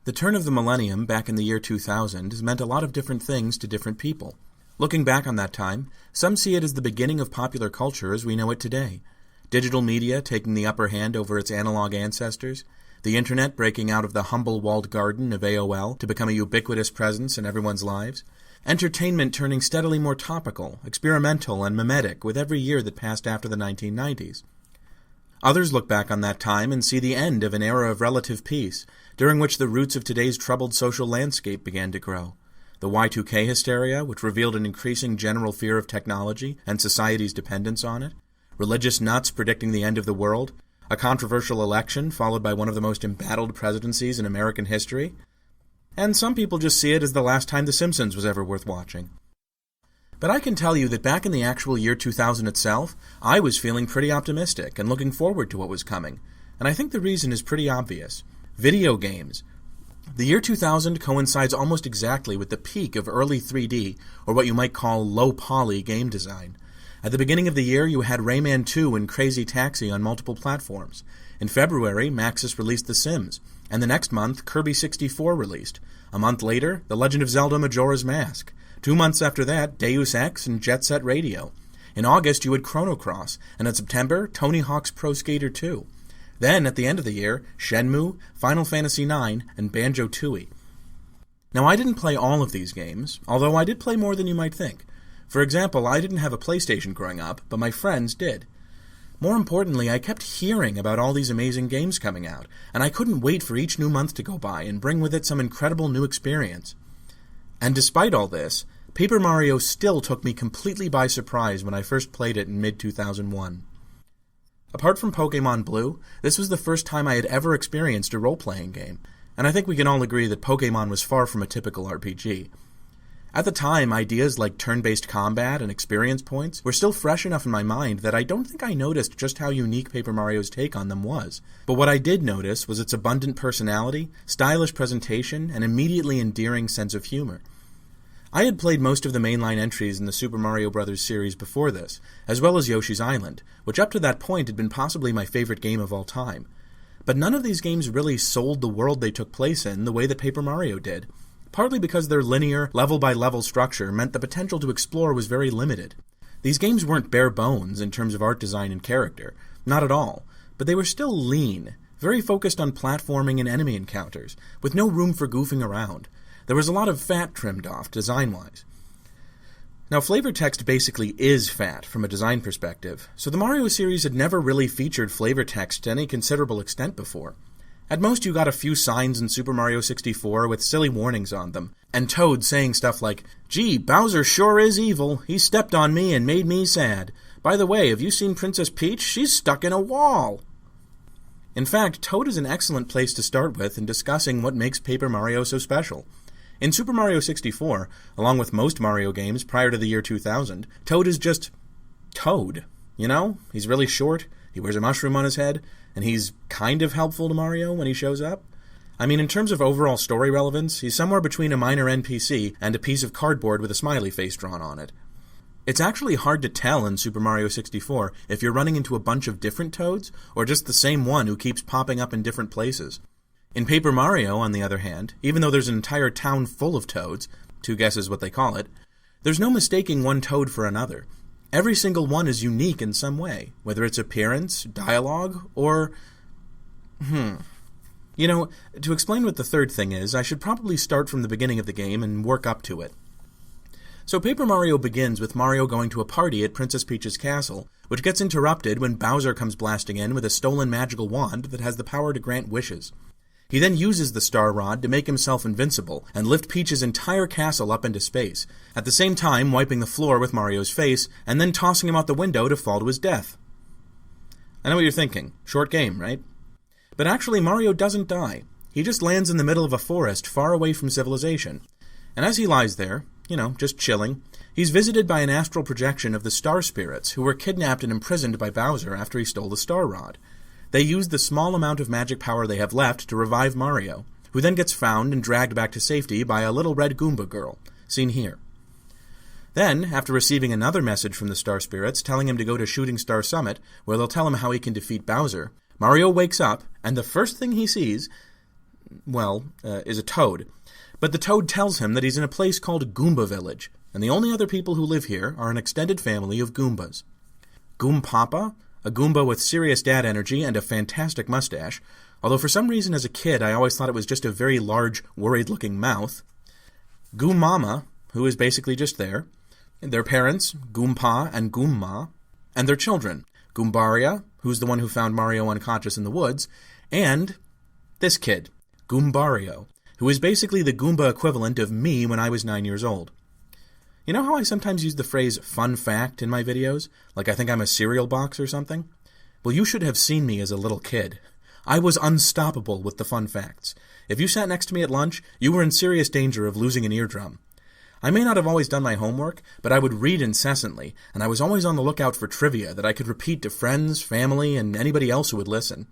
The turn of the millennium back in the year 2000 has meant a lot of different things to different people. Looking back on that time, some see it as the beginning of popular culture as we know it today. Digital media taking the upper hand over its analog ancestors, the internet breaking out of the humble walled garden of AOL to become a ubiquitous presence in everyone's lives, entertainment turning steadily more topical, experimental, and mimetic with every year that passed after the 1990s. Others look back on that time and see the end of an era of relative peace, during which the roots of today's troubled social landscape began to grow. The Y2K hysteria, which revealed an increasing general fear of technology and society's dependence on it, religious nuts predicting the end of the world, a controversial election followed by one of the most embattled presidencies in American history, and some people just see it as the last time The Simpsons was ever worth watching. But I can tell you that back in the actual year 2000 itself, I was feeling pretty optimistic and looking forward to what was coming, and I think the reason is pretty obvious. Video games. The year 2000 coincides almost exactly with the peak of early 3D, or what you might call low-poly game design. At the beginning of the year, you had Rayman 2 and Crazy Taxi on multiple platforms. In February, Maxis released The Sims, and the next month, Kirby 64 released. A month later, The Legend of Zelda Majora's Mask. 2 months after that, Deus Ex and Jet Set Radio. In August, you had Chrono Cross, and in September, Tony Hawk's Pro Skater 2. Then, at the end of the year, Shenmue, Final Fantasy IX, and Banjo-Tooie. Now, I didn't play all of these games, although I did play more than you might think. For example, I didn't have a PlayStation growing up, but my friends did. More importantly, I kept hearing about all these amazing games coming out, and I couldn't wait for each new month to go by and bring with it some incredible new experience. And despite all this, Paper Mario still took me completely by surprise when I first played it in mid-2001. Apart from Pokemon Blue, this was the first time I had ever experienced a role-playing game, and I think we can all agree that Pokemon was far from a typical RPG. At the time, ideas like turn-based combat and experience points were still fresh enough in my mind that I don't think I noticed just how unique Paper Mario's take on them was. But what I did notice was its abundant personality, stylish presentation, and immediately endearing sense of humor. I had played most of the mainline entries in the Super Mario Bros. Series before this, as well as Yoshi's Island, which up to that point had been possibly my favorite game of all time. But none of these games really sold the world they took place in the way that Paper Mario did, partly because their linear, level-by-level structure meant the potential to explore was very limited. These games weren't bare bones in terms of art design and character, not at all, but they were still lean, very focused on platforming and enemy encounters, with no room for goofing around. There was a lot of fat trimmed off, design-wise. Now, flavor text basically is fat from a design perspective, so the Mario series had never really featured flavor text to any considerable extent before. At most, you got a few signs in Super Mario 64 with silly warnings on them, and Toad saying stuff like, "Gee, Bowser sure is evil. He stepped on me and made me sad. By the way, have you seen Princess Peach? She's stuck in a wall." In fact, Toad is an excellent place to start with in discussing what makes Paper Mario so special. In Super Mario 64, along with most Mario games prior to the year 2000, Toad is just Toad. You know, he's really short, he wears a mushroom on his head, and he's kind of helpful to Mario when he shows up. I mean, in terms of overall story relevance, he's somewhere between a minor NPC and a piece of cardboard with a smiley face drawn on it. It's actually hard to tell in Super Mario 64 if you're running into a bunch of different Toads, or just the same one who keeps popping up in different places. In Paper Mario, on the other hand, even though there's an entire town full of Toads, 2 guesses what they call it, there's no mistaking one Toad for another. Every single one is unique in some way, whether it's appearance, dialogue, or... You know, to explain what the third thing is, I should probably start from the beginning of the game and work up to it. So Paper Mario begins with Mario going to a party at Princess Peach's castle, which gets interrupted when Bowser comes blasting in with a stolen magical wand that has the power to grant wishes. He then uses the Star Rod to make himself invincible and lift Peach's entire castle up into space, at the same time wiping the floor with Mario's face and then tossing him out the window to fall to his death. I know what you're thinking. Short game, right? But actually, Mario doesn't die. He just lands in the middle of a forest far away from civilization. And as he lies there, just chilling, he's visited by an astral projection of the Star Spirits who were kidnapped and imprisoned by Bowser after he stole the Star Rod. They use the small amount of magic power they have left to revive Mario, who then gets found and dragged back to safety by a little red Goomba girl, seen here. Then, after receiving another message from the Star Spirits telling him to go to Shooting Star Summit, where they'll tell him how he can defeat Bowser, Mario wakes up, and the first thing he sees... is a toad. But the toad tells him that he's in a place called Goomba Village, and the only other people who live here are an extended family of Goombas. Goompapa, a Goomba with serious dad energy and a fantastic mustache, although for some reason as a kid I always thought it was just a very large, worried-looking mouth. Goommama, who is basically just there. Their parents, Goompa and Goomma, and their children, Goombaria, who's the one who found Mario unconscious in the woods, and this kid, Goombario, who is basically the Goomba equivalent of me when I was 9 years old. You know how I sometimes use the phrase fun fact in my videos? Like I think I'm a cereal box or something? Well, you should have seen me as a little kid. I was unstoppable with the fun facts. If you sat next to me at lunch, you were in serious danger of losing an eardrum. I may not have always done my homework, but I would read incessantly, and I was always on the lookout for trivia that I could repeat to friends, family, and anybody else who would listen.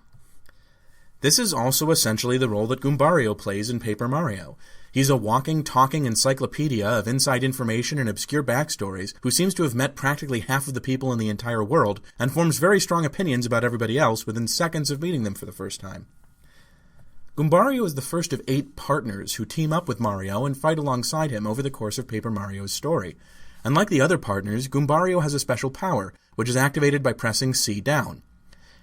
This is also essentially the role that Goombario plays in Paper Mario. He's a walking, talking encyclopedia of inside information and obscure backstories who seems to have met practically half of the people in the entire world and forms very strong opinions about everybody else within seconds of meeting them for the first time. Goombario is the first of 8 partners who team up with Mario and fight alongside him over the course of Paper Mario's story. Unlike the other partners, Goombario has a special power, which is activated by pressing C down.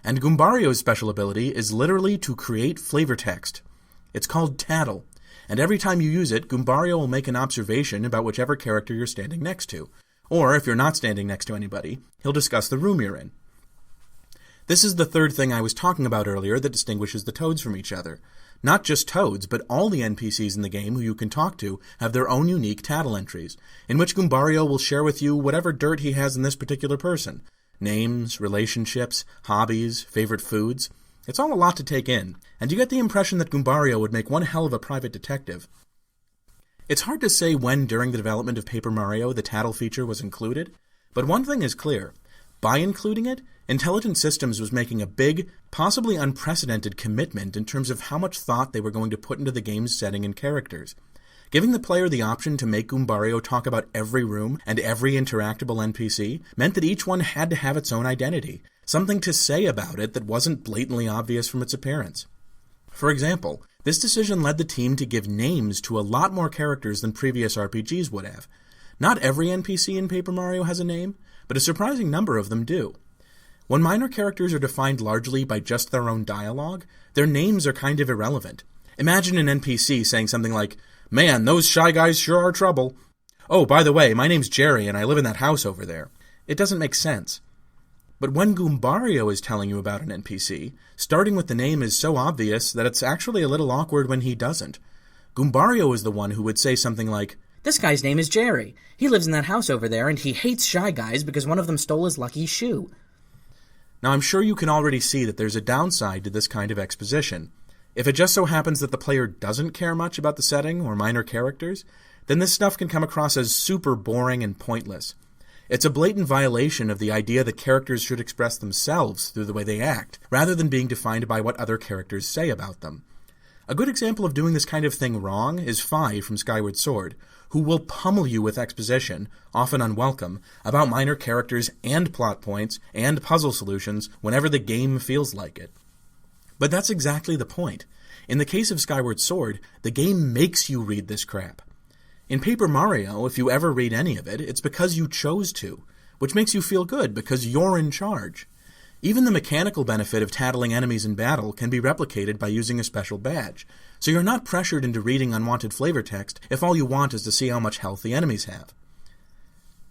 And Goombario's special ability is literally to create flavor text. It's called Tattle, and every time you use it, Goombario will make an observation about whichever character you're standing next to. Or, if you're not standing next to anybody, he'll discuss the room you're in. This is the third thing I was talking about earlier that distinguishes the toads from each other. Not just toads, but all the NPCs in the game who you can talk to have their own unique Tattle entries, in which Goombario will share with you whatever dirt he has in this particular person. Names, relationships, hobbies, favorite foods. It's all a lot to take in, and you get the impression that Goombario would make one hell of a private detective. It's hard to say when during the development of Paper Mario the Tattle feature was included, but one thing is clear. By including it, Intelligent Systems was making a big, possibly unprecedented commitment in terms of how much thought they were going to put into the game's setting and characters. Giving the player the option to make Goombario talk about every room and every interactable NPC meant that each one had to have its own identity, something to say about it that wasn't blatantly obvious from its appearance. For example, this decision led the team to give names to a lot more characters than previous RPGs would have. Not every NPC in Paper Mario has a name, but a surprising number of them do. When minor characters are defined largely by just their own dialogue, their names are kind of irrelevant. Imagine an NPC saying something like, "Man, those shy guys sure are trouble. Oh, by the way, my name's Jerry and I live in that house over there." It doesn't make sense. But when Goombario is telling you about an NPC, starting with the name is so obvious that it's actually a little awkward when he doesn't. Goombario is the one who would say something like, "This guy's name is Jerry. He lives in that house over there and he hates shy guys because one of them stole his lucky shoe." Now I'm sure you can already see that there's a downside to this kind of exposition. If it just so happens that the player doesn't care much about the setting or minor characters, then this stuff can come across as super boring and pointless. It's a blatant violation of the idea that characters should express themselves through the way they act, rather than being defined by what other characters say about them. A good example of doing this kind of thing wrong is Fi from Skyward Sword, who will pummel you with exposition, often unwelcome, about minor characters and plot points and puzzle solutions whenever the game feels like it. But that's exactly the point. In the case of Skyward Sword, the game makes you read this crap. In Paper Mario, if you ever read any of it, it's because you chose to, which makes you feel good because you're in charge. Even the mechanical benefit of tattling enemies in battle can be replicated by using a special badge, so you're not pressured into reading unwanted flavor text if all you want is to see how much health the enemies have.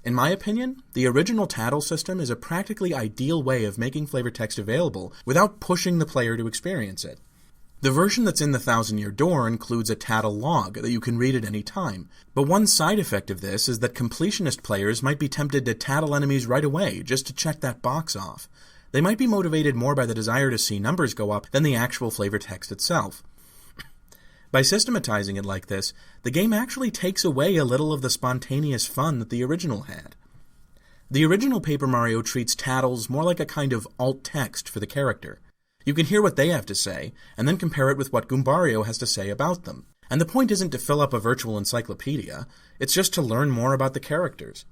In my opinion, the original Tattle system is a practically ideal way of making flavor text available without pushing the player to experience it. The version that's in the Thousand Year Door includes a Tattle log that you can read at any time, but one side effect of this is that completionist players might be tempted to tattle enemies right away just to check that box off. They might be motivated more by the desire to see numbers go up than the actual flavor text itself. By systematizing it like this, the game actually takes away a little of the spontaneous fun that the original had. The original Paper Mario treats Tattles more like a kind of alt text for the character. You can hear what they have to say, and then compare it with what Goombario has to say about them. And the point isn't to fill up a virtual encyclopedia, it's just to learn more about the characters.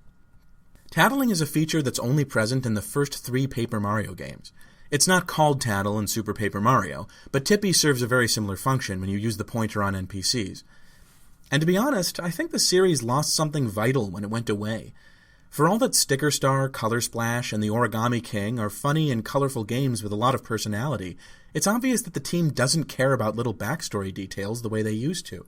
Tattling is a feature that's only present in the first 3 Paper Mario games. It's not called Tattle in Super Paper Mario, but Tippy serves a very similar function when you use the pointer on NPCs. And to be honest, I think the series lost something vital when it went away. For all that Sticker Star, Color Splash, and the Origami King are funny and colorful games with a lot of personality, it's obvious that the team doesn't care about little backstory details the way they used to.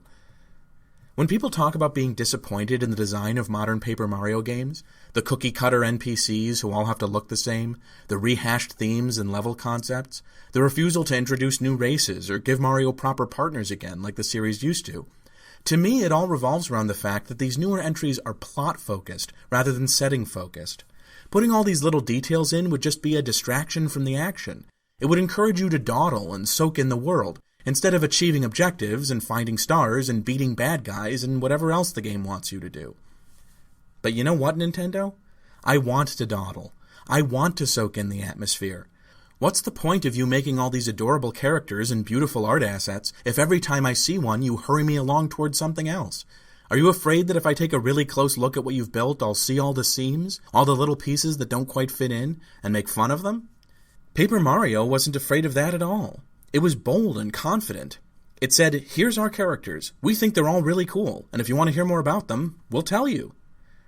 When people talk about being disappointed in the design of modern Paper Mario games, the cookie-cutter NPCs who all have to look the same, the rehashed themes and level concepts, the refusal to introduce new races or give Mario proper partners again like the series used to me it all revolves around the fact that these newer entries are plot-focused rather than setting-focused. Putting all these little details in would just be a distraction from the action. It would encourage you to dawdle and soak in the world, instead of achieving objectives and finding stars and beating bad guys and whatever else the game wants you to do. But you know what, Nintendo? I want to dawdle. I want to soak in the atmosphere. What's the point of you making all these adorable characters and beautiful art assets if every time I see one you hurry me along towards something else? Are you afraid that if I take a really close look at what you've built, I'll see all the seams, all the little pieces that don't quite fit in, and make fun of them? Paper Mario wasn't afraid of that at all. It was bold and confident. It said, here's our characters. We think they're all really cool, and if you want to hear more about them, we'll tell you.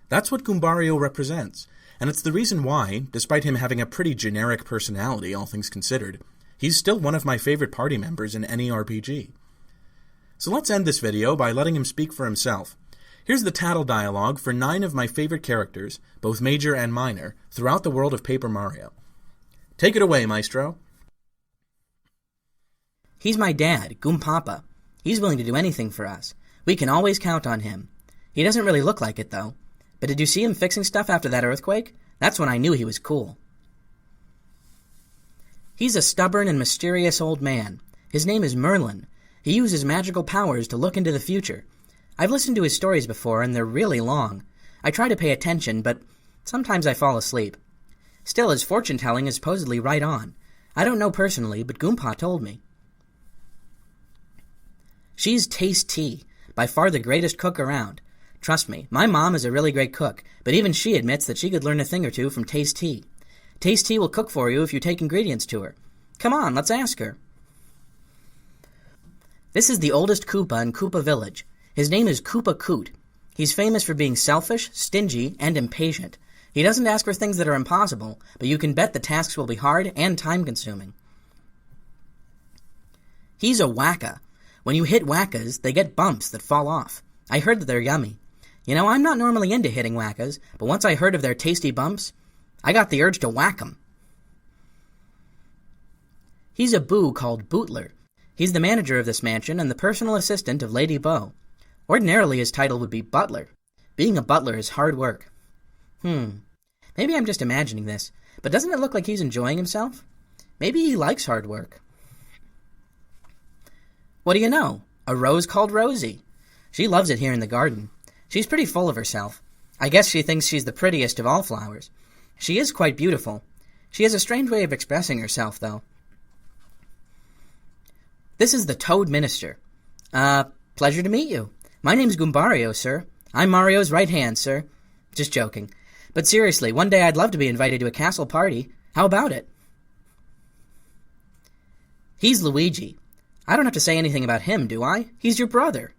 That's what Goombario represents, and it's the reason why, despite him having a pretty generic personality, all things considered, he's still one of my favorite party members in any RPG. So let's end this video by letting him speak for himself. Here's the Tattle dialogue for 9 of my favorite characters, both major and minor, throughout the world of Paper Mario. Take it away, Maestro. He's my dad, Goompapa. He's willing to do anything for us. We can always count on him. He doesn't really look like it, though. But did you see him fixing stuff after that earthquake? That's when I knew he was cool. He's a stubborn and mysterious old man. His name is Merlin. He uses magical powers to look into the future. I've listened to his stories before, and they're really long. I try to pay attention, but sometimes I fall asleep. Still, his fortune-telling is supposedly right on. I don't know personally, but Goompa told me. She's Taste-T, by far the greatest cook around. Trust me, my mom is a really great cook, but even she admits that she could learn a thing or two from Taste-T. Taste-T will cook for you if you take ingredients to her. Come on, let's ask her. This is the oldest Koopa in Koopa Village. His name is Koopa Koot. He's famous for being selfish, stingy, and impatient. He doesn't ask for things that are impossible, but you can bet the tasks will be hard and time-consuming. He's a wacka. When you hit wackas, they get bumps that fall off. I heard that they're yummy. You know, I'm not normally into hitting wackas, but once I heard of their tasty bumps, I got the urge to whack 'em. He's a boo called Bootler. He's the manager of this mansion and the personal assistant of Lady Bo. Ordinarily, his title would be Butler. Being a butler is hard work. Maybe I'm just imagining this, but doesn't it look like he's enjoying himself? Maybe he likes hard work. What do you know? A rose called Rosie. She loves it here in the garden. She's pretty full of herself. I guess she thinks she's the prettiest of all flowers. She is quite beautiful. She has a strange way of expressing herself, though. This is the Toad Minister. Pleasure to meet you. My name's Goombario, sir. I'm Mario's right hand, sir. Just joking. But seriously, one day I'd love to be invited to a castle party. How about it? He's Luigi. I don't have to say anything about him, do I? He's your brother.